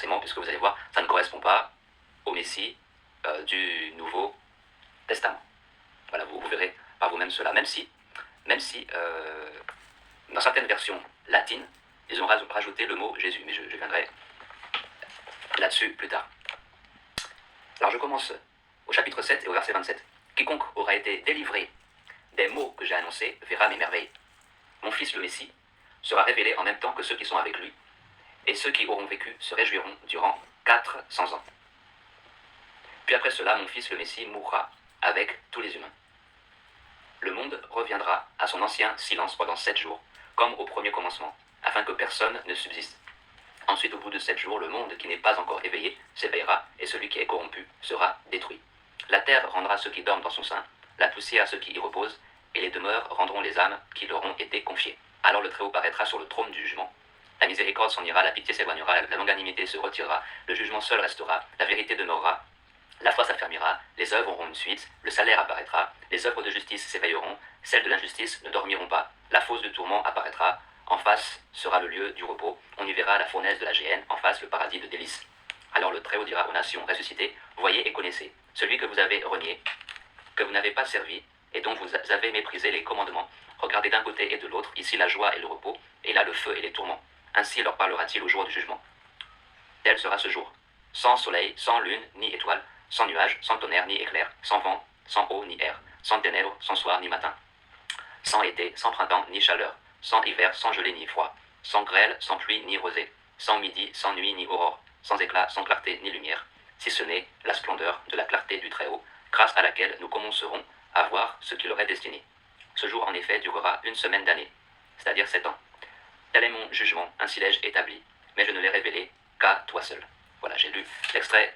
forcément, puisque vous allez voir, ça ne correspond pas au Messie du Nouveau Testament. Voilà, vous verrez par vous-même cela, même si dans certaines versions latines, ils ont rajouté le mot Jésus, mais je viendrai là-dessus plus tard. Alors je commence au chapitre 7 et au verset 27. Quiconque aura été délivré des mots que j'ai annoncés verra mes merveilles. Mon fils le Messie sera révélé en même temps que ceux qui sont avec lui, et ceux qui auront vécu se réjouiront durant 400 ans. Puis après cela, mon fils le Messie mourra avec tous les humains. Le monde reviendra à son ancien silence pendant 7 jours, comme au premier commencement, afin que personne ne subsiste. Ensuite, au bout de 7 jours, le monde qui n'est pas encore éveillé s'éveillera, et celui qui est corrompu sera détruit. La terre rendra ceux qui dorment dans son sein, la poussière à ceux qui y reposent, et les demeures rendront les âmes qui leur ont été confiées. Alors le Très-Haut paraîtra sur le trône du jugement. La miséricorde s'en ira, la pitié s'éloignera, la longanimité se retirera, le jugement seul restera, la vérité demeurera, la foi s'affermira, les œuvres auront une suite, le salaire apparaîtra, les œuvres de justice s'éveilleront, celles de l'injustice ne dormiront pas, la fosse de tourment apparaîtra, en face sera le lieu du repos, on y verra la fournaise de la géhenne, en face le paradis de délices. Alors le Très-Haut dira aux nations ressuscitées, voyez et connaissez, celui que vous avez renié, que vous n'avez pas servi, et dont vous avez méprisé les commandements, regardez d'un côté et de l'autre, ici la joie et le repos, et là le feu et les tourments. Ainsi leur parlera-t-il au jour du jugement. Tel sera ce jour, sans soleil, sans lune, ni étoile, sans nuages, sans tonnerre, ni éclair, sans vent, sans eau, ni air, sans ténèbres, sans soir, ni matin, sans été, sans printemps, ni chaleur, sans hiver, sans gelée, ni froid, sans grêle, sans pluie, ni rosée, sans midi, sans nuit, ni aurore, sans éclat, sans clarté, ni lumière, si ce n'est la splendeur de la clarté du Très-Haut, grâce à laquelle nous commencerons à voir ce qui leur est destiné. Ce jour, en effet, durera 1 semaine d'année, c'est-à-dire 7 ans. Tel est mon jugement, ainsi l'ai-je établi, mais je ne l'ai révélé qu'à toi seul. Voilà, j'ai lu l'extrait